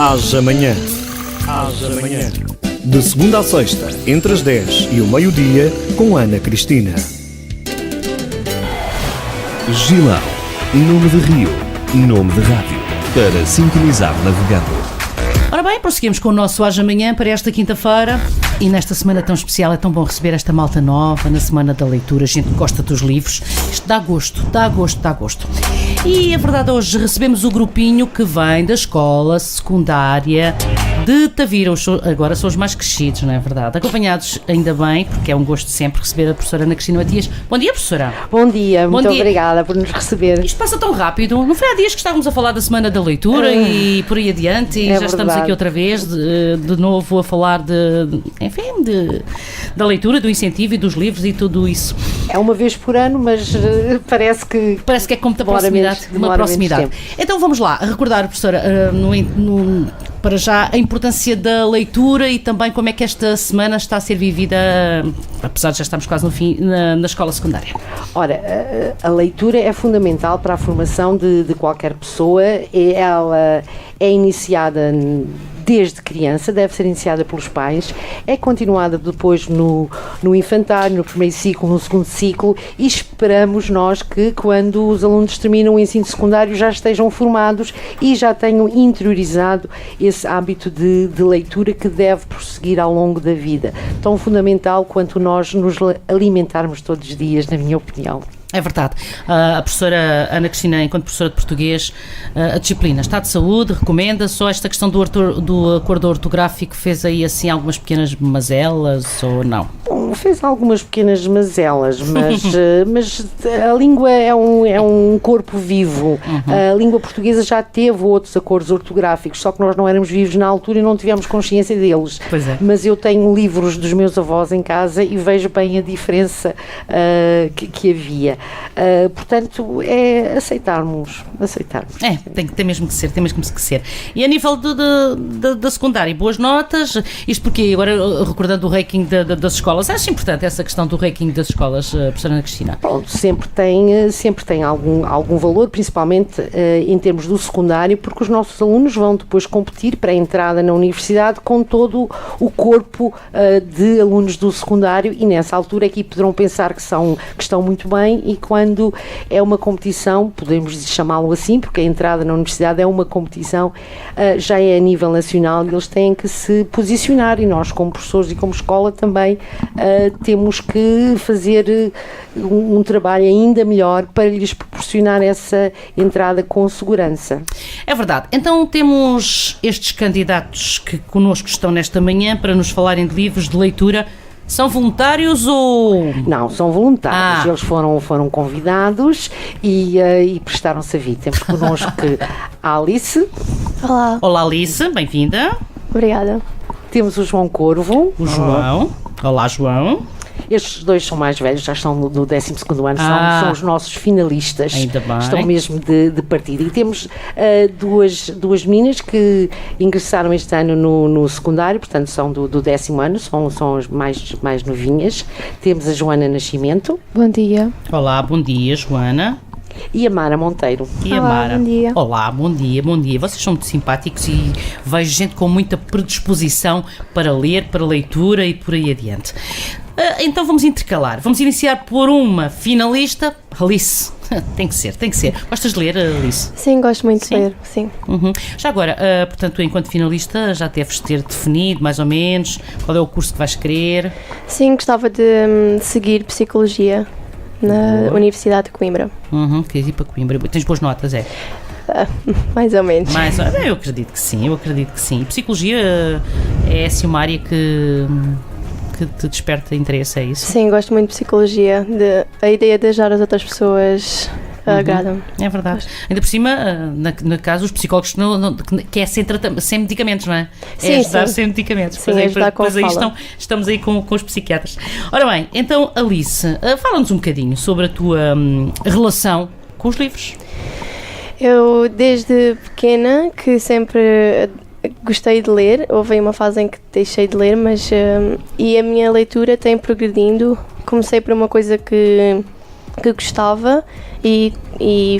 Haja Manhã. Haja Manhã. De segunda a sexta, entre as 10 e o meio-dia, com Ana Cristina. Gilão, nome de rio, nome de rádio, para sintonizar navegando. Ora bem, prosseguimos com o nosso Haja Manhã para esta quinta-feira. E nesta semana tão especial é tão bom receber esta malta nova na Semana da Leitura. A gente gosta dos livros. Isto dá gosto, dá gosto, dá gosto. E a verdade, hoje recebemos o grupinho que vem da escola secundária de Tavira. Agora são os mais crescidos, não é verdade? Acompanhados, ainda bem, porque é um gosto sempre receber a professora Ana Cristina Matias. Bom dia, professora. Bom dia, muito obrigada por nos receber. Isto passa tão rápido. Não foi há dias que estávamos a falar da Semana da Leitura e por aí adiante e já verdade. Estamos aqui outra vez, de novo a falar da leitura, do incentivo e dos livros e tudo isso. É uma vez por ano, mas parece que é com muita proximidade. Uma proximidade. Então vamos lá, a recordar, professora, para já a importância da leitura e também como é que esta semana está a ser vivida, apesar de já estarmos quase no fim, na escola secundária. Ora, a leitura é fundamental para a formação de qualquer pessoa. Ela é iniciada desde criança, deve ser iniciada pelos pais, é continuada depois no infantário, no primeiro ciclo, no segundo ciclo, e esperamos nós que quando os alunos terminam o ensino secundário já estejam formados e já tenham interiorizado esse hábito de leitura que deve prosseguir ao longo da vida. Tão fundamental quanto nós nos alimentarmos todos os dias, na minha opinião. É verdade. A professora Ana Cristina, enquanto professora de português, a disciplina Estado de Saúde recomenda, só esta questão do acordo ortográfico fez aí assim algumas pequenas mazelas ou não? Bom, fez algumas pequenas mazelas, mas a língua é um corpo vivo. A língua portuguesa já teve outros acordos ortográficos, só que nós não éramos vivos na altura e não tivemos consciência deles. Pois é. Mas eu tenho livros dos meus avós em casa e vejo bem a diferença que havia. Portanto, é aceitarmos. Tem mesmo que ser. E a nível da secundária, boas notas, isto porque agora recordando o ranking das escolas, acho importante essa questão do ranking das escolas, professora Ana Cristina? Pronto, sempre tem algum valor, principalmente em termos do secundário, porque os nossos alunos vão depois competir para a entrada na universidade com todo o corpo de alunos do secundário e nessa altura aqui poderão pensar que estão muito bem. E quando é uma competição, podemos chamá-lo assim, porque a entrada na universidade é uma competição, já é a nível nacional, eles têm que se posicionar e nós como professores e como escola também temos que fazer um trabalho ainda melhor para lhes proporcionar essa entrada com segurança. É verdade. Então temos estes candidatos que connosco estão nesta manhã para nos falarem de livros de leitura. São voluntários ou... Não, são voluntários. Eles foram convidados e prestaram-se a vir. Temos connosco a Alice. Olá. Olá, Alice. Bem-vinda. Obrigada. Temos o João Corvo. O João. Olá, João. Estes dois são mais velhos, já estão no 12º ano, são os nossos finalistas. Ainda bem. Estão mesmo de partida. E temos duas meninas que ingressaram este ano no secundário, portanto são do 10º ano, são as mais novinhas. Temos a Joana Nascimento. Bom dia. Olá, bom dia, Joana. E a Mara Monteiro. E a Mara. Bom dia. Olá, bom dia. Vocês são muito simpáticos e vejo gente com muita predisposição para ler, para leitura e por aí adiante. Então vamos intercalar. Vamos iniciar por uma finalista. Alice, tem que ser. Gostas de ler, Alice? Sim, gosto muito de ler, sim. Já agora, portanto, enquanto finalista, já deves ter definido mais ou menos qual é o curso que vais querer? Sim, gostava de seguir Psicologia na Universidade de Coimbra. Queres ir para Coimbra? Tens boas notas, é? Mais ou menos. Eu acredito que sim. Psicologia é assim uma área que te desperta interesse, é isso? Sim, gosto muito de Psicologia. A ideia de ajudar as outras pessoas agrada-me. É verdade. Ainda por cima, no caso, os psicólogos que é sem medicamentos, não é? Sim, é ajudar sim. sem medicamentos. Sim, depois aí estamos aí com os psiquiatras. Ora bem, então, Alice, fala-nos um bocadinho sobre a tua relação com os livros. Eu, desde pequena, que sempre gostei de ler. Houve uma fase em que deixei de ler, mas e a minha leitura tem progredindo. Comecei por uma coisa que que gostava e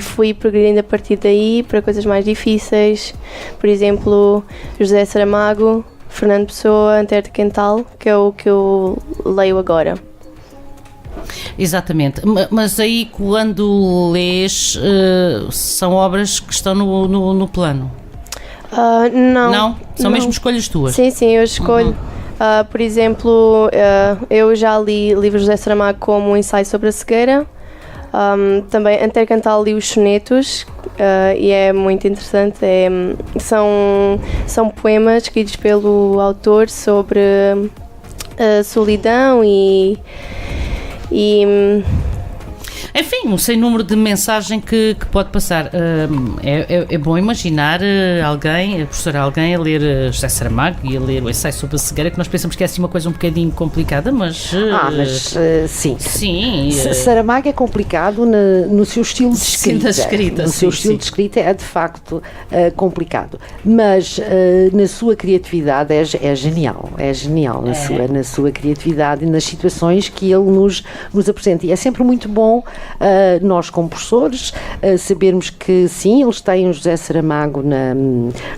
fui progredindo a partir daí para coisas mais difíceis, por exemplo, José Saramago, Fernando Pessoa, Antero de Quental, que é o que eu leio agora. Exatamente, mas aí quando lês são obras que estão no plano? Não. São mesmo escolhas tuas? Sim, eu escolho. Por exemplo, eu já li livros de José Saramago como O Ensaio sobre a Cegueira, também Antero Quental li os sonetos e é muito interessante, são poemas escritos pelo autor sobre a solidão e enfim, um sem número de mensagem que pode passar. É bom imaginar alguém, a professora, alguém a ler José Saramago e a ler o Ensaio sobre a Cegueira, que nós pensamos que é assim uma coisa um bocadinho complicada, mas... sim. Sim. Saramago é complicado no seu estilo de escrita. No seu estilo de escrita é de facto complicado, mas na sua criatividade é genial. É genial na sua criatividade e nas situações que ele nos apresenta. E é sempre muito bom nós como professores sabermos que sim, eles têm o José Saramago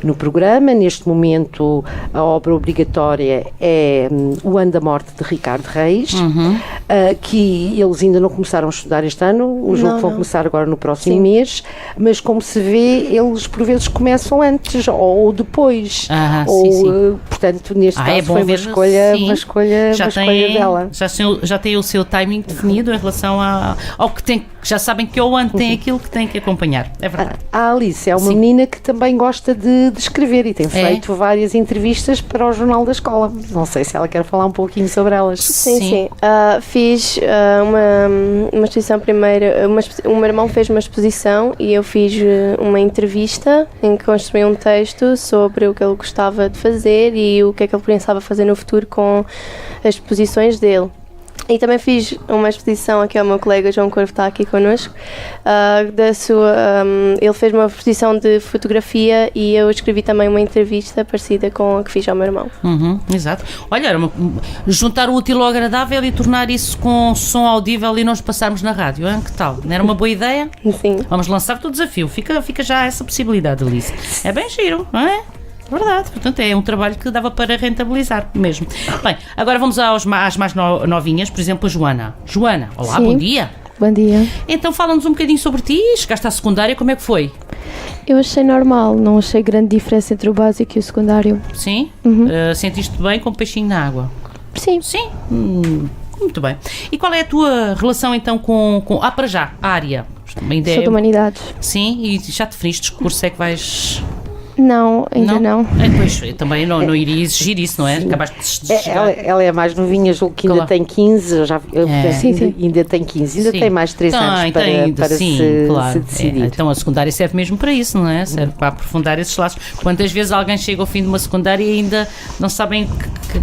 no programa. Neste momento a obra obrigatória é O Ano da Morte de Ricardo Reis, que eles ainda não começaram a estudar este ano, o jogo vão começar agora no próximo mês, mas como se vê, eles por vezes começam antes ou depois, portanto neste caso foi uma escolha dela. Já tem o seu timing definido em relação ao que tem, já sabem que o ano tem aquilo que tem que acompanhar, é verdade. A Alice é uma menina que também gosta de escrever e tem feito várias entrevistas para o jornal da escola. Não sei se ela quer falar um pouquinho sobre elas. Sim. Fiz uma exposição primeiro, o meu irmão fez uma exposição e eu fiz uma entrevista em que construí um texto sobre o que ele gostava de fazer e o que é que ele pensava fazer no futuro com as exposições dele. E também fiz uma exposição, aqui ao meu colega João Corvo, está aqui connosco, ele fez uma exposição de fotografia e eu escrevi também uma entrevista parecida com a que fiz ao meu irmão. Exato. Olha, juntar o útil ao agradável e tornar isso com som audível e nós passarmos na rádio, hein? Que tal? Não era uma boa ideia? Sim. Vamos lançar-te o desafio, fica já essa possibilidade, Alice. É bem giro, não é? Verdade, portanto é um trabalho que dava para rentabilizar mesmo. Bem, agora vamos às mais novinhas, por exemplo a Joana. Joana, olá, Sim. Bom dia. Bom dia. Então fala-nos um bocadinho sobre ti, chegaste à secundária, como é que foi? Eu achei normal, não achei grande diferença entre o básico e o secundário. Sim? Sentiste bem com peixinho na água? Sim. Sim? Muito bem. E qual é a tua relação então com para já, a área? Sou de Humanidades. Sim, e já definiste que curso é que vais... Não, ainda não. Pois, eu também não iria exigir isso, não é? Acabaste de chegar. Ela é mais novinha, julgo que ainda tem 15, ainda tem 15, ainda tem mais 3 anos para se decidir. Então a secundária serve mesmo para isso, não é? Serve para aprofundar esses laços. Quantas vezes alguém chega ao fim de uma secundária e ainda não sabem que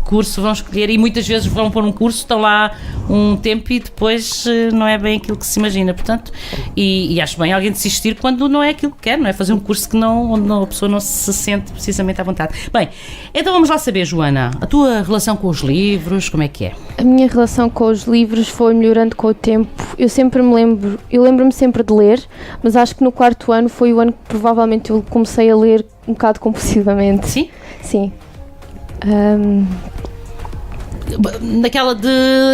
curso vão escolher e muitas vezes vão pôr um curso, estão lá um tempo e depois não é bem aquilo que se imagina, portanto, e acho bem alguém desistir quando não é aquilo que quer, não é? Fazer um curso que onde a pessoa não se sente precisamente à vontade. Bem, então vamos lá saber, Joana, a tua relação com os livros, como é que é? A minha relação com os livros foi melhorando com o tempo. Eu lembro-me sempre de ler, mas acho que no 4º ano foi o ano que provavelmente eu comecei a ler um bocado compulsivamente. Sim? Sim. Naquela de,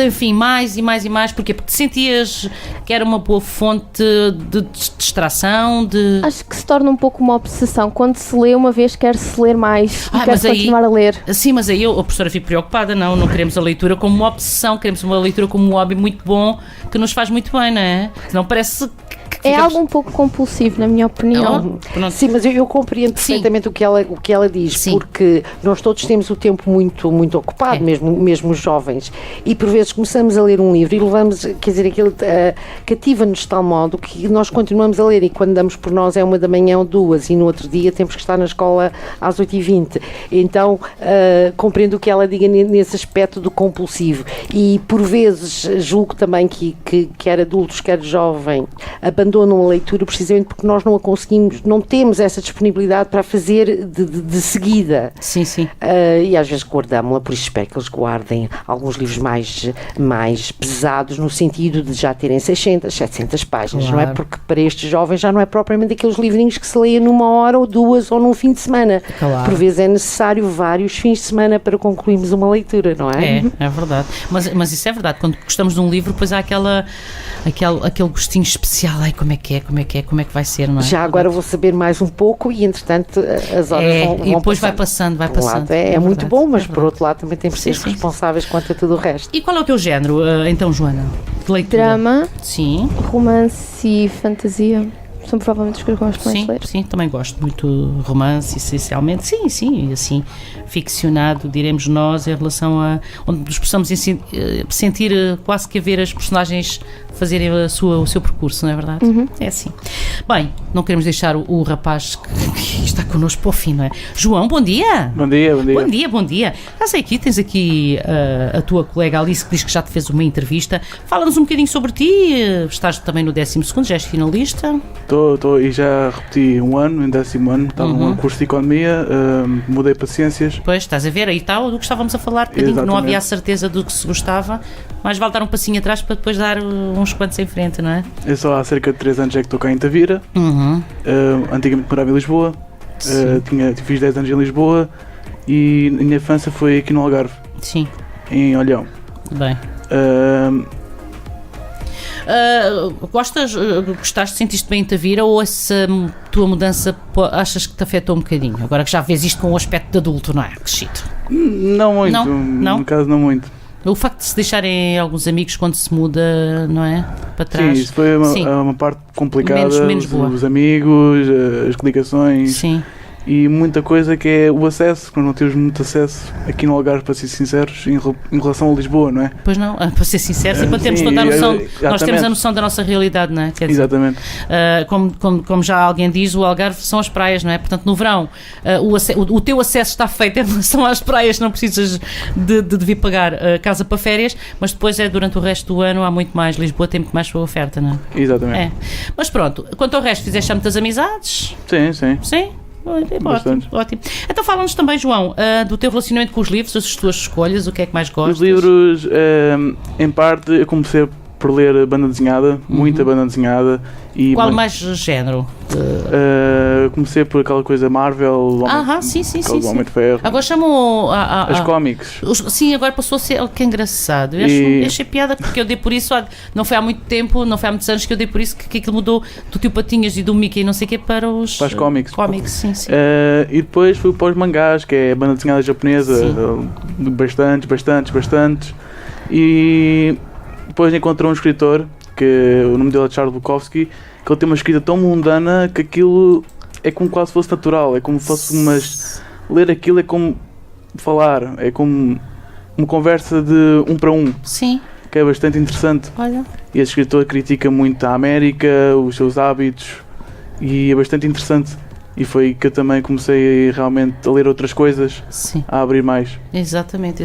enfim, mais e mais e mais, porquê? Porque te sentias que era uma boa fonte de distração, Acho que se torna um pouco uma obsessão. Quando se lê uma vez, quer-se ler mais e quer-se continuar a ler. Sim, mas aí a professora fica preocupada, não queremos a leitura como uma obsessão, queremos uma leitura como um hobby muito bom, que nos faz muito bem, não é? Não parece... É algo um pouco compulsivo, na minha opinião. Sim, mas eu compreendo perfeitamente o que ela diz, porque nós todos temos o tempo muito, muito ocupado, mesmo os jovens, e por vezes começamos a ler um livro e levamos, quer dizer, aquilo cativa-nos de tal modo que nós continuamos a ler e quando damos por nós é 1 da manhã ou 2 e no outro dia temos que estar na escola às 8h20. Então compreendo o que ela diga nesse aspecto do compulsivo e por vezes julgo também que quer adultos, quer jovem, abandonam abandonam a leitura precisamente porque nós não a conseguimos, não temos essa disponibilidade para a fazer de seguida. Sim, sim. E às vezes guardamos-la, por isso espero que eles guardem alguns livros mais pesados, no sentido de já terem 600, 700 páginas, Claro. não é? Porque para estes jovens já não é propriamente aqueles livrinhos que se leia numa hora ou duas ou num fim de semana. Claro. Por vezes é necessário vários fins de semana para concluirmos uma leitura, não é? É verdade. Mas isso é verdade. Quando gostamos de um livro, depois há aquele gostinho especial. Ai, como é que vai ser, não é? Já agora vou saber mais um pouco e, entretanto, as horas vão e depois passando. vai Por um passando. lado é muito verdade, bom, mas é por verdade. outro lado também temos de ser Sim, sim. responsáveis quanto a tudo o resto. E qual é o teu género, então, Joana? De leitura? Drama, Sim, romance e fantasia são provavelmente os que eu gosto mais sim, de ler. sim, também gosto muito de romance, essencialmente. Sim, e assim, ficcionado, diremos nós, em relação a onde nos possamos sentir quase que a ver as personagens fazerem o seu percurso, não é verdade? É assim. Bem, não queremos deixar o rapaz que está connosco para o fim, não é? João, bom dia! Bom dia. Bom dia. Tens aqui a tua colega Alice que diz que já te fez uma entrevista. Fala-nos um bocadinho sobre ti. Estás também no 12º, já és finalista. Estou e já repeti um ano, em 10º ano, estava num curso de Economia, mudei para Ciências. Pois, estás a ver, aí está do que estávamos a falar, bocadinho, que não Exatamente. havia a certeza do que se gostava, mas vale dar um passinho atrás para depois dar uns quantos em frente, não é? Eu só há cerca de 3 anos é que estou cá em Tavira, antigamente morava em Lisboa, fiz 10 anos em Lisboa e a minha infância foi aqui no Algarve, Sim, em Olhão. bem. Gostaste, sentiste bem em Tavira ou essa tua mudança achas que te afetou um bocadinho? Agora que já vês isto com o aspecto de adulto, não é? Crescido. Não muito, Não? no caso não muito. O facto de se deixarem alguns amigos quando se muda, não é? Para trás. Sim, isso foi Sim. uma parte complicada, Menos boa. os amigos, as ligações. Sim. E muita coisa que é o acesso, que nós não temos muito acesso aqui no Algarve, para ser sinceros, em relação a Lisboa, não é? Pois não, para ser sincero, para termos Sim, toda a noção, nós exatamente. temos a noção da nossa realidade, não é? Quer dizer, Exatamente. como já alguém diz, o Algarve são as praias, não é? Portanto, no verão, o teu acesso está feito em relação às praias, não precisas de vir pagar casa para férias, mas depois durante o resto do ano há muito mais, Lisboa tem muito mais sua oferta, não é? Exatamente. É. Mas pronto, quanto ao resto, fizeste já muitas amizades? Sim. Sim? Ótimo, Bastante. ótimo. Então fala-nos também, João, do teu relacionamento com os livros, as tuas escolhas, o que é que mais gostas? Os livros, em parte, eu comecei por ler banda desenhada, muita banda desenhada. E Qual mais género? comecei por aquela coisa Marvel, Sim. do Homem de Ferro, Agora chamam as cómics. Sim, agora passou a ser. Que engraçado. Eu achei piada porque eu dei por isso. Não foi há muito tempo, não foi há muitos anos que eu dei por isso que aquilo mudou do Tio Patinhas e do Mickey e não sei o que para As cómics. Cómics, sim. E depois fui para os mangás, que é a banda desenhada japonesa, bastantes. E depois encontrei um escritor, que o nome dele é Charles Bukowski, que ele tem uma escrita tão mundana que aquilo é como quase fosse natural, é como fosse ler aquilo é como falar, é como uma conversa de um para um, Sim, que é bastante interessante. olha. E esse escritor critica muito a América, os seus hábitos, e é bastante interessante. E foi que eu também comecei realmente a ler outras coisas, Sim, a abrir mais. exatamente.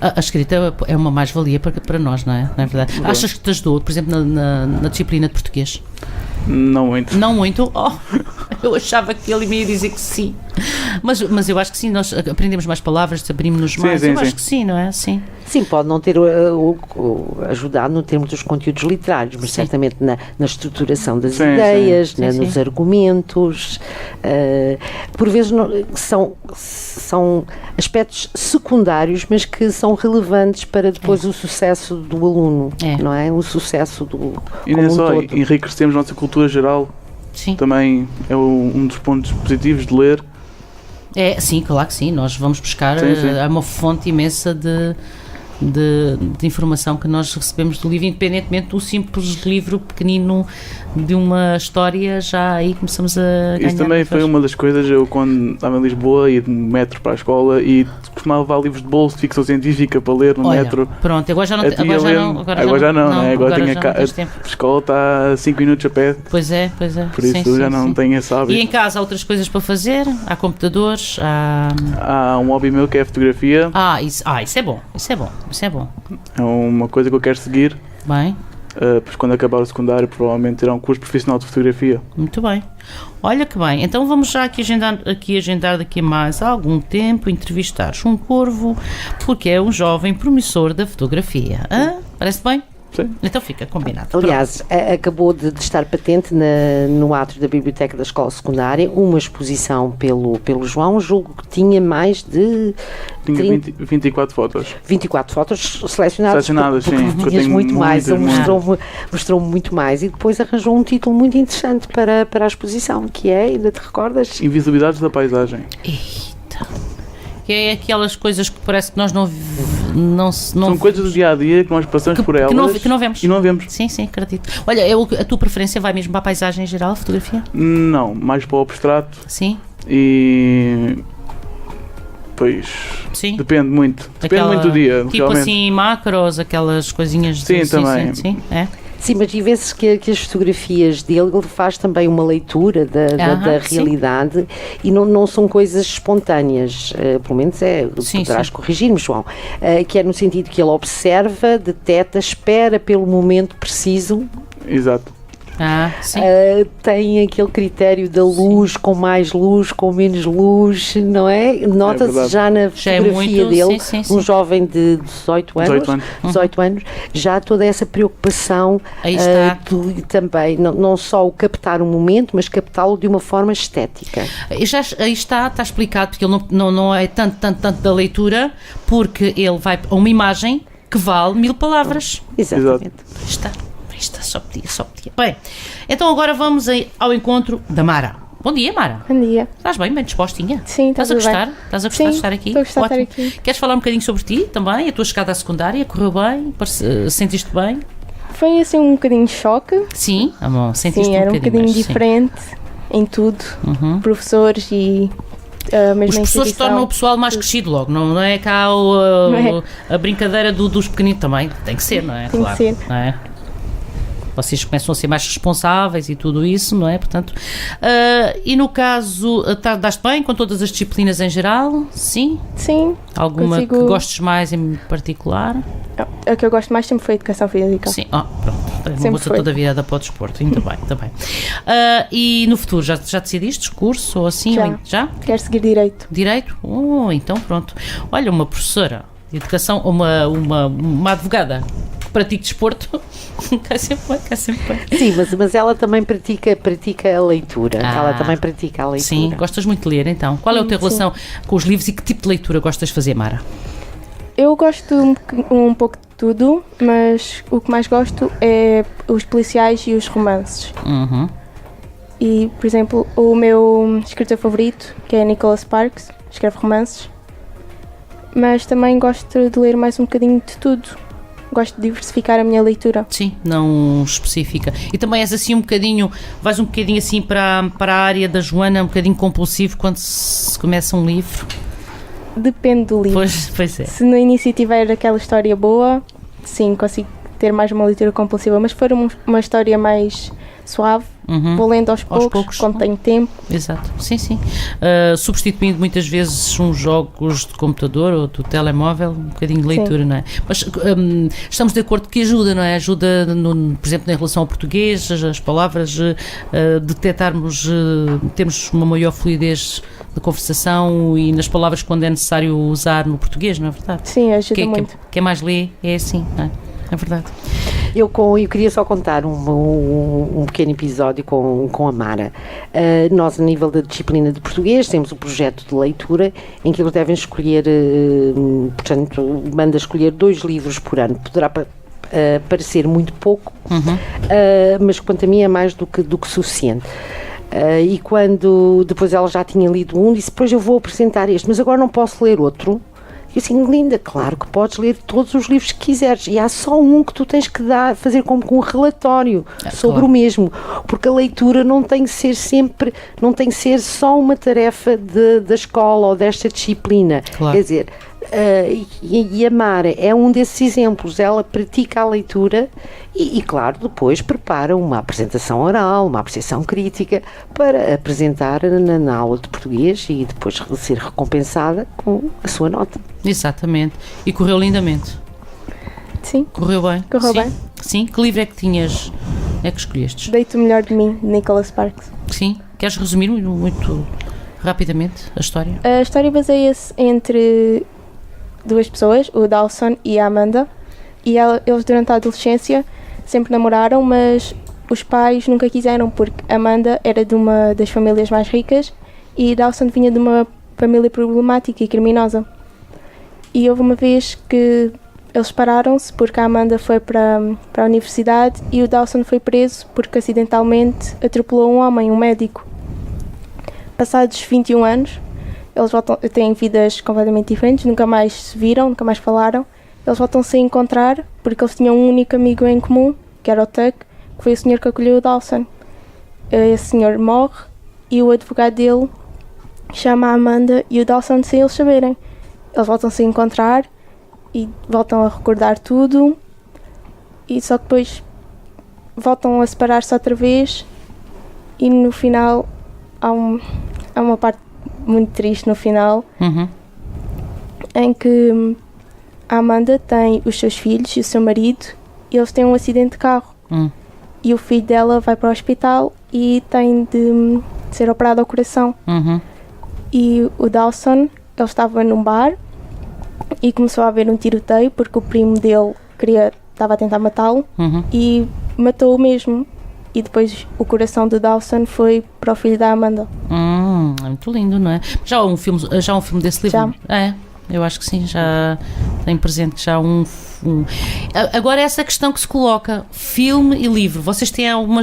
A escrita é uma mais-valia para nós, não é? Não é verdade? Verdade. Achas que te ajudou, por exemplo, na disciplina de português? Não muito. Não muito? Eu achava que ele me ia dizer que sim. Mas eu acho que sim, nós aprendemos mais palavras, abrimos-nos mais. Sim, eu acho que sim, não é? Sim. Sim, pode não ter ajudado no termo dos conteúdos literários, mas Sim. certamente na estruturação das Sim, ideias, sim. nos Sim. argumentos. Por vezes são aspectos secundários, mas que são relevantes para depois o sucesso do aluno, não é? O sucesso do E como não é um só, todo. enriquecemos a nossa cultura geral, Sim. também é um dos pontos positivos de ler. Sim, claro que sim. Nós vamos buscar Sim. uma fonte imensa de informação que nós recebemos do livro, independentemente do simples livro pequenino de uma história, já aí começamos a ganhar. Isso também foi uma das coisas, eu quando estava em Lisboa ia de metro para a escola e costumava levar livros de bolso de ficção científica para ler no metro. Pronto, agora já não. Agora já não, né? Agora tenho já não tens tempo. a escola está a 5 minutos a pé, Pois é. por isso já não tenho esse hábito. E em casa há outras coisas para fazer? Há computadores? Há um hobby meu que é a fotografia, Isso é bom. é uma coisa que eu quero seguir. Bem. Pois quando acabar o secundário, provavelmente terá um curso profissional de fotografia. Muito bem. Olha que bem. Então vamos já agendar daqui a mais algum tempo, entrevistar João Corvo, porque é um jovem promissor da fotografia. Parece bem? Sim. Então fica combinado. Aliás, acabou de estar patente no átrio da Biblioteca da Escola Secundária uma exposição pelo João, julgo que tinha mais de... Tinha 24 fotos. 24 fotos selecionadas, sim. Porque tinhas muito mais, ele mostrou-me muito mais e depois arranjou um título muito interessante para a exposição, que é, ainda te recordas? Invisibilidades da paisagem. Eita. Que é aquelas coisas que parece que nós não São coisas do dia-a-dia que nós passamos por elas que não vemos. E não vemos. Sim, acredito. Olha, a tua preferência vai mesmo para a paisagem em geral, a fotografia? Não, mais para o abstrato. Sim. E... Pois... Sim. Depende muito. Depende muito do dia, tipo realmente. assim, macros, aquelas coisinhas... Sim, também. Sim, é. Sim, mas e vê-se que as fotografias dele, ele faz também uma leitura da realidade e não são coisas espontâneas, pelo menos poderás corrigir-me, João, que é no sentido que ele observa, deteta, espera pelo momento preciso. Exato. Sim. Tem aquele critério da luz, com mais luz, com menos luz, não é? Nota-se já na fotografia dele, um jovem de 18 anos, já toda essa preocupação também, não só o captar o momento, mas captá-lo de uma forma estética. Aí está explicado, porque ele não é tanto da leitura, porque ele vai a uma imagem que vale 1000 palavras. Exatamente. Só podia. Bem, então agora vamos ao encontro da Mara. Bom dia, Mara. Bom dia. Estás bem espostinha? Sim, estás a gostar? Estás a gostar de estar aqui? Estou a gostar de estar aqui. Queres falar um bocadinho sobre ti também? A tua chegada à secundária, correu bem? Sentiste bem? Foi assim um bocadinho de choque. Sim, amor, sentiste sim, era um bocadinho diferente em tudo. Professores e... Os professores tornam o pessoal mais crescido logo, não é cá a brincadeira dos pequeninos também, tem que ser, não é? Tem que ser. Não é? Vocês começam a ser mais responsáveis e tudo isso, não é? Portanto, e no caso, daste bem com todas as disciplinas em geral? Sim? Sim. Alguma que gostes mais em particular? A que eu gosto mais sempre foi a educação física. Sim, pronto. Uma moça toda virada para o desporto, ainda bem. E no futuro, já decidiste curso ou assim? Já? Quero seguir Direito. Direito? Então pronto. Olha, uma professora de educação, uma advogada que pratica desporto, cai sempre bem. Sim, mas ela também pratica a leitura. Ela também pratica a leitura. Sim, gostas muito de ler então. Qual é a tua relação com os livros e que tipo de leitura gostas de fazer, Mara? Eu gosto um pouco de tudo, mas o que mais gosto é os policiais e os romances. E, por exemplo, o meu escritor favorito, que é Nicholas Sparks, escreve romances, mas também gosto de ler mais um bocadinho de tudo. Gosto de diversificar a minha leitura. Sim, não específica. E também és assim vais um bocadinho assim para a área da Joana, um bocadinho compulsivo quando se começa um livro? Depende do livro. Pois é. Se no início tiver aquela história boa, sim, consigo ter mais uma leitura compulsiva, mas se for uma história mais suave, vou lendo aos poucos, quando tenho tempo. Exato, sim. Substituindo muitas vezes uns jogos de computador ou do telemóvel, um bocadinho de leitura, não é? Mas estamos de acordo que ajuda, não é? Ajuda, por exemplo, em relação ao português, as palavras, detectarmos, termos uma maior fluidez de conversação e nas palavras quando é necessário usar no português, não é verdade? Sim, ajuda muito. Quem mais lê é assim, não é? É verdade. Eu queria só contar um pequeno episódio com a Mara. Nós, a nível da disciplina de português, temos um projeto de leitura em que eles devem escolher, portanto, manda escolher 2 livros por ano. Poderá parecer muito pouco, mas quanto a mim é mais do que suficiente. E quando depois ela já tinha lido um, disse: depois eu vou apresentar este, mas agora não posso ler outro. E assim, linda, claro que podes ler todos os livros que quiseres, e há só um que tu tens que fazer como um relatório sobre o mesmo, porque a leitura não tem que ser só uma tarefa da escola ou desta disciplina. Claro. Quer dizer, e a Mara é um desses exemplos. Ela pratica a leitura e claro, depois prepara uma apresentação oral, uma apreciação crítica para apresentar na aula de português e depois ser recompensada com a sua nota. Exatamente. E correu lindamente. Sim. Correu bem? Correu bem. Sim? Que livro é que tinhas, é que escolhestes? Deito o Melhor de Mim, de Nicholas Sparks. Sim? Queres resumir muito rapidamente a história? A história baseia-se entre duas pessoas, o Dawson e a Amanda, e eles durante a adolescência sempre namoraram, mas os pais nunca quiseram, porque Amanda era de uma das famílias mais ricas e Dawson vinha de uma família problemática e criminosa. E houve uma vez que eles separaram-se porque a Amanda foi para a universidade e o Dawson foi preso porque acidentalmente atropelou um homem, um médico. Passados 21 anos, eles têm vidas completamente diferentes, nunca mais se viram, nunca mais falaram. Eles voltam-se a encontrar porque eles tinham um único amigo em comum, que era o Tuck, que foi o senhor que acolheu o Dawson. Esse senhor morre e o advogado dele chama a Amanda e o Dawson sem eles saberem. Eles voltam-se a encontrar e voltam a recordar tudo, e só que depois voltam a separar-se outra vez e no final há uma parte muito triste no final, em que a Amanda tem os seus filhos e o seu marido e eles têm um acidente de carro e o filho dela vai para o hospital e tem de ser operado ao coração. E o Dawson, ele estava num bar e começou a haver um tiroteio porque o primo dele estava a tentar matá-lo e matou-o mesmo. E depois o coração do Dawson foi para o filho da Amanda. É muito lindo, não é? Já há um filme desse livro? Já. É, eu acho que sim, já tenho presente que já há um. Agora essa questão que se coloca, filme e livro, vocês têm alguma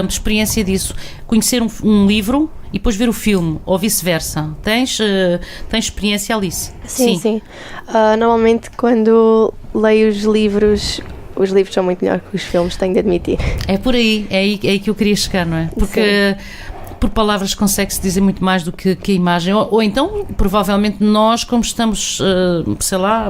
experiência disso? Conhecer um livro e depois ver o filme, ou vice-versa? Tens experiência, Alice? Sim. Normalmente quando leio os livros são muito melhores que os filmes, tenho de admitir. É por aí, é aí que eu queria chegar, não é? Porque por palavras consegue-se dizer muito mais do que a imagem, ou então, provavelmente nós, como estamos, sei lá,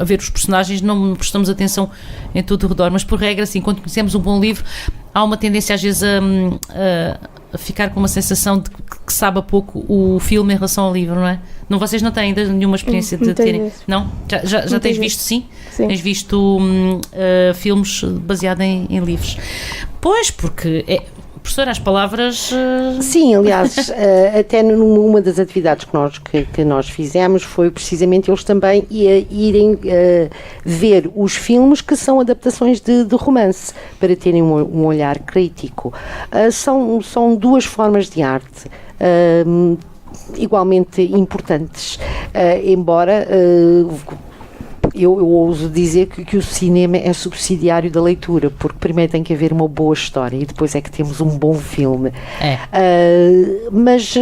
a ver os personagens, não prestamos atenção em todo o redor, mas por regra, assim, quando conhecemos um bom livro, há uma tendência às vezes a ficar com uma sensação de que sabe a pouco o filme em relação ao livro, não é? Vocês não têm ainda nenhuma experiência de terem? Não? Já tens visto, sim? Tens visto filmes baseados em livros? Pois, porque professora, as palavras... Sim, aliás, até numa das atividades que nós fizemos foi precisamente eles também irem ver os filmes que são adaptações de romance, para terem um olhar crítico. São duas formas de arte igualmente importantes, embora... Eu ouso dizer que o cinema é subsidiário da leitura, porque primeiro tem que haver uma boa história e depois é que temos um bom filme. Mas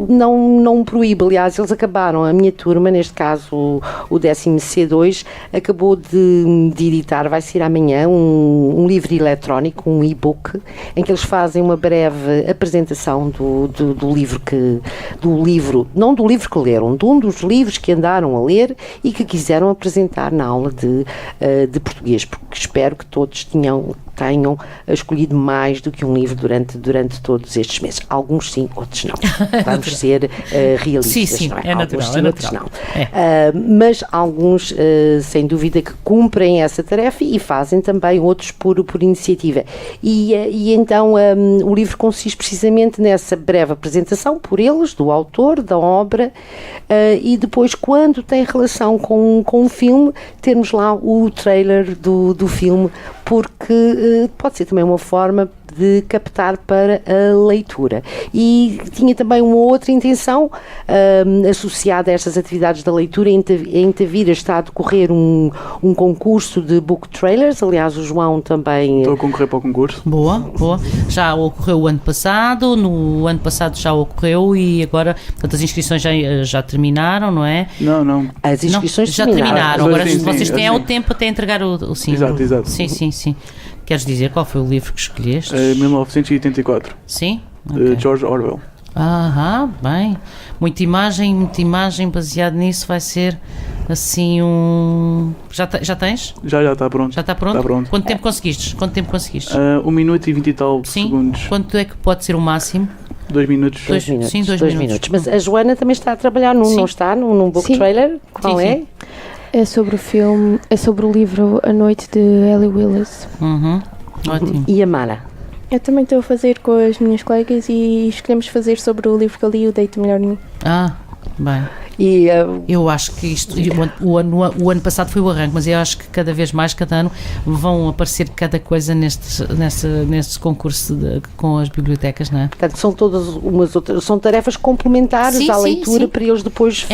não proíbe. Aliás, eles acabaram, a minha turma, neste caso o 10º C2, acabou de editar, vai ser amanhã, um livro eletrónico, um e-book, em que eles fazem uma breve apresentação do livro não do livro que leram, de um dos livros que andaram a ler e que quiseram apresentar na aula de português, porque espero que todos tenham escolhido mais do que um livro durante todos estes meses. Alguns sim, outros não. Vamos ser realistas, sim, não é? É natural, alguns sim, outros natural. não. Mas alguns, sem dúvida, que cumprem essa tarefa e fazem também outros por iniciativa. E então o livro consiste precisamente nessa breve apresentação por eles, do autor, da obra, e depois, quando tem relação com o filme, termos lá o trailer do filme, porque pode ser também uma forma de captar para a leitura. E tinha também uma outra intenção associada a estas atividades da leitura. Em Tavira está a decorrer um concurso de book trailers, aliás o João também... Estou a concorrer para o concurso. Boa. Já ocorreu o ano passado, no ano passado já ocorreu e agora, portanto, as inscrições já terminaram, não é? Não. As inscrições já terminaram. Agora vocês têm o tempo até entregar o sim. Exato. Sim. Queres dizer qual foi o livro que escolheste? 1984. Sim? De George Orwell. Bem. Muita imagem, baseado nisso vai ser assim um... Já tens? Já está pronto. Já está pronto? Está pronto. Quanto tempo conseguiste? 1 minuto e 20 e tal segundos. Quanto é que pode ser o máximo? 2 minutos. 2 minutos. Sim, 2 minutos. Mas a Joana também está a trabalhar não está? Num book trailer? Qual é? É sobre o filme, é sobre o livro A Noite de Ellie Willis. Ótimo. E a Mara? Eu também estou a fazer com as minhas colegas e escolhemos fazer sobre o livro que eu li, O Deito Melhor de Mim. Bem. E, Eu acho que isto, o ano passado foi o arranque, mas eu acho que cada vez mais, cada ano, vão aparecer cada coisa neste concurso com as bibliotecas, não é? portanto, são todas umas outras, são tarefas complementares Sim, à sim, leitura sim. para eles depois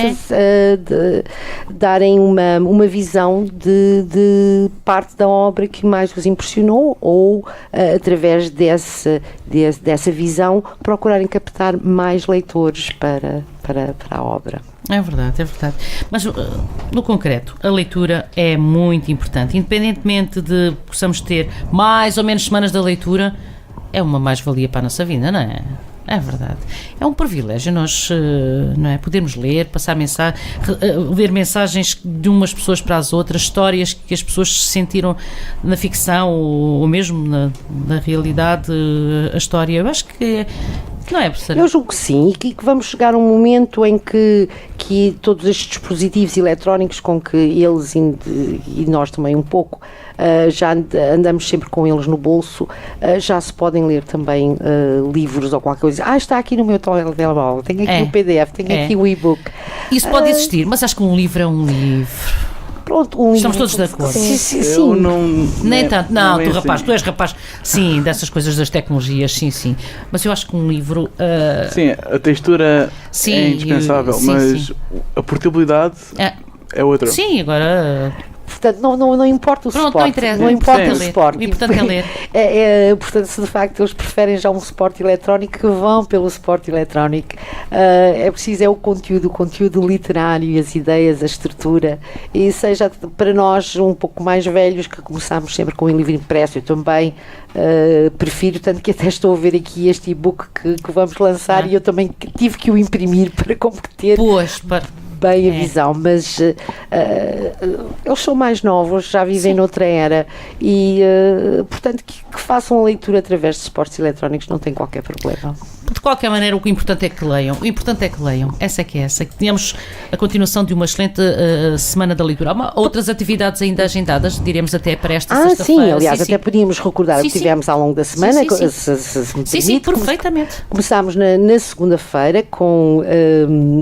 darem uma visão de parte da obra que mais os impressionou ou através dessa visão procurarem captar mais leitores para a obra. É verdade, é verdade. Mas, no concreto, a leitura é muito importante. Independentemente de possamos ter mais ou menos semanas da leitura, é uma mais-valia para a nossa vida, não é? É verdade. É um privilégio nós, não é, podermos ler, passar ler mensagens de umas pessoas para as outras, histórias que as pessoas se sentiram na ficção ou mesmo na realidade, a história. Eu acho que não é, professora? Eu julgo que sim, e que vamos chegar a um momento em que todos estes dispositivos eletrónicos com que eles e nós também um pouco já andamos sempre com eles no bolso, já se podem ler também livros ou qualquer coisa. Está aqui no meu telemóvel, tenho aqui o PDF, tenho aqui o e-book. Isso pode existir, mas acho que um livro é um livro. Pronto, Estamos todos de acordo. Sim. Eu não... Nem tanto, não, é tu assim. rapaz, tu és rapaz, sim, dessas coisas das tecnologias, sim, mas eu acho que um livro... Sim, a textura Sim, é indispensável, sim, mas sim. a portabilidade é outra. Sim, agora... Portanto, não importa o Pronto, suporte. não interessa. Não importa Sim. o suporte. O importante é ler. Portanto, se de facto eles preferem já um suporte eletrónico, que vão pelo suporte eletrónico. É preciso o conteúdo literário e as ideias, a estrutura. E seja para nós um pouco mais velhos, que começamos sempre com o livro impresso, eu também prefiro, tanto que até estou a ver aqui este e-book que vamos lançar e eu também tive que o imprimir para converter. Pois, Bem a visão, mas eles são mais novos, já vivem noutra era e, portanto, que façam a leitura através de suportes eletrónicos não tem qualquer problema. de qualquer maneira, o importante é que leiam. O importante é que leiam. Essa é que tenhamos a continuação de uma excelente semana da leitura. Há outras atividades ainda agendadas, diremos até para esta sexta-feira. Sim, aliás, até podíamos recordar o que tivemos ao longo da semana. Sim, perfeitamente. Começámos na segunda-feira com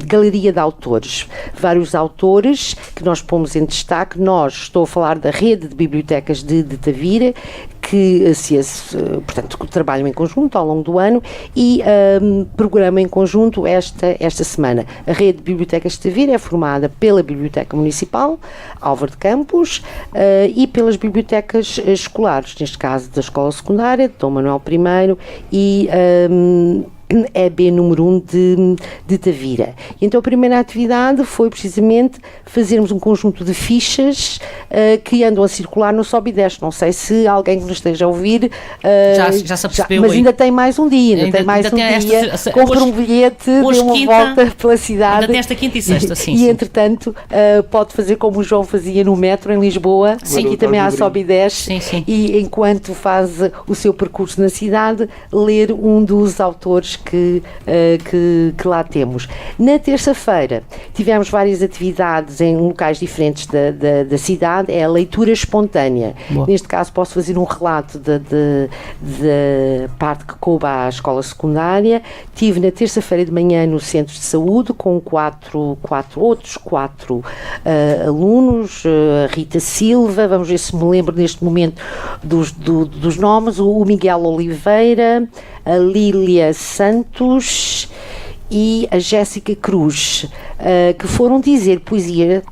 Galeria de Autores. Vários autores que nós pomos em destaque. Estou a falar da rede de bibliotecas de Tavira, que portanto, trabalham em conjunto ao longo do ano e programam em conjunto esta semana. A rede de bibliotecas de Tavira é formada pela Biblioteca Municipal, Álvaro de Campos, e pelas bibliotecas escolares, neste caso da Escola Secundária, de Dom Manuel I e EB número 1 de Tavira. E então a primeira atividade foi precisamente fazermos um conjunto de fichas que andam a circular no Sobe e Desce. Não sei se alguém que nos esteja a ouvir já se apercebeu, mas ainda tem mais um dia, compra um bilhete, dê uma volta pela cidade. Ainda tem esta quinta e sexta, sim. E entretanto pode fazer como o João fazia no metro em Lisboa, aqui também há Sobe e Desce, e enquanto faz o seu percurso na cidade, ler um dos autores que lá temos. Na terça-feira tivemos várias atividades em locais diferentes da cidade. É a leitura espontânea. Boa. Neste caso posso fazer um relato da parte que coube à escola secundária. Tive na terça-feira de manhã no centro de saúde com quatro alunos, a Rita Silva, vamos ver se me lembro neste momento dos nomes, o Miguel Oliveira, a Lília Santos e a Jéssica Cruz, que foram dizer poesia,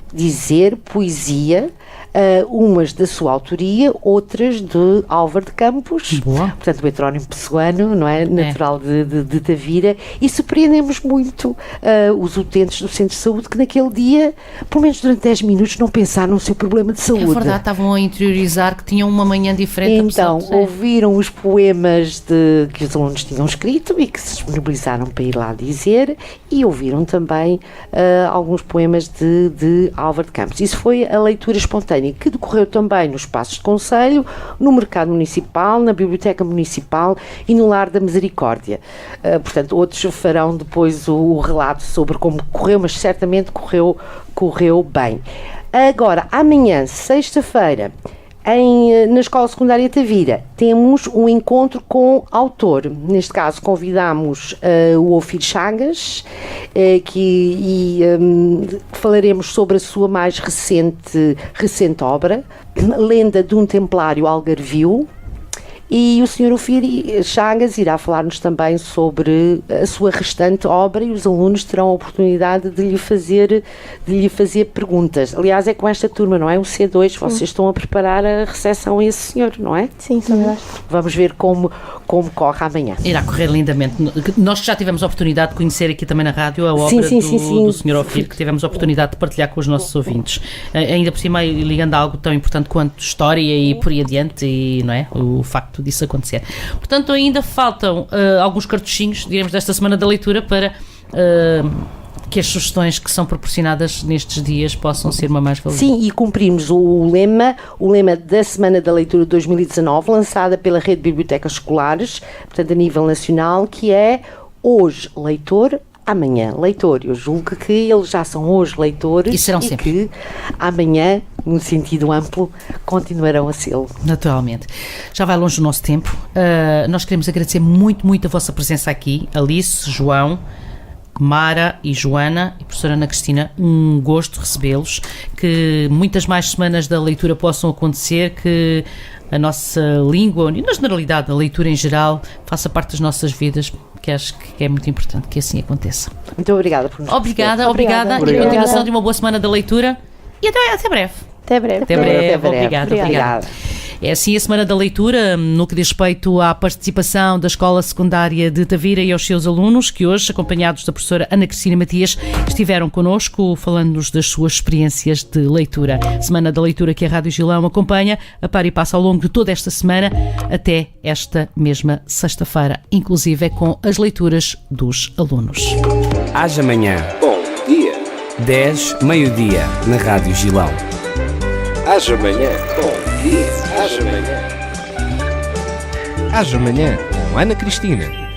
umas da sua autoria, outras de Álvaro de Campos. Boa. Portanto o heterónimo pessoano, não é? Natural de Tavira, e surpreendemos muito os utentes do centro de saúde que naquele dia, pelo menos durante 10 minutos, não pensaram no seu problema de saúde. É verdade, estavam a interiorizar que tinham uma manhã diferente. Então, ouviram os poemas que os alunos tinham escrito e que se disponibilizaram para ir lá dizer, e ouviram também alguns poemas de Álvaro de Campos. Isso foi a leitura espontânea, que decorreu também nos Passos de Conselho, no Mercado Municipal, na Biblioteca Municipal e no Lar da Misericórdia. Portanto, outros farão depois o relato sobre como correu, mas certamente correu bem. Agora, amanhã, sexta-feira, na Escola Secundária Tavira, temos um encontro com autor. Neste caso, convidamos o Ofir Chagas, falaremos sobre a sua mais recente obra, Lenda de um Templário Algarvio. E o Sr. Ofir Chagas irá falar-nos também sobre a sua restante obra e os alunos terão a oportunidade de lhe fazer perguntas. Aliás, é com esta turma, não é? O C2, vocês estão a preparar a recepção a esse senhor, não é? Sim, sim. Vamos ver como corre amanhã. Irá correr lindamente. Nós que já tivemos a oportunidade de conhecer aqui também na rádio a obra do Sr. Ofir, que tivemos a oportunidade de partilhar com os nossos ouvintes. Ainda por cima, ligando a algo tão importante quanto história e por aí adiante, e, não é? O facto disso acontecer. Portanto, ainda faltam alguns cartuchinhos, diremos, desta Semana da Leitura para que as sugestões que são proporcionadas nestes dias possam ser uma mais-valia. Sim, e cumprimos o lema da Semana da Leitura de 2019, lançada pela Rede de Bibliotecas Escolares, portanto a nível nacional, que é hoje leitor, amanhã leitor. Eu julgo que eles já são hoje leitores e serão sempre. Que amanhã, no sentido amplo, continuarão a ser. Naturalmente. Já vai longe o nosso tempo. Nós queremos agradecer muito, muito a vossa presença aqui. Alice, João, Mara e Joana e professora Ana Cristina, um gosto recebê-los, que muitas mais semanas da leitura possam acontecer, que a nossa língua, e na generalidade a leitura em geral, faça parte das nossas vidas, que acho que é muito importante que assim aconteça. Muito obrigada por nos Obrigada. E a continuação de uma boa semana da leitura e até breve. Até breve. Até breve. Obrigada. É assim a Semana da Leitura, no que diz respeito à participação da Escola Secundária de Tavira e aos seus alunos, que hoje, acompanhados da professora Ana Cristina Matias, estiveram connosco falando-nos das suas experiências de leitura. Semana da Leitura que a Rádio Gilão acompanha, a par e passa ao longo de toda esta semana, até esta mesma sexta-feira, inclusive com as leituras dos alunos. Haja amanhã. Bom dia. 10, meio-dia, na Rádio Gilão. Haja amanhã. Bom dia. Haja amanhã. Haja amanhã, com Ana Cristina.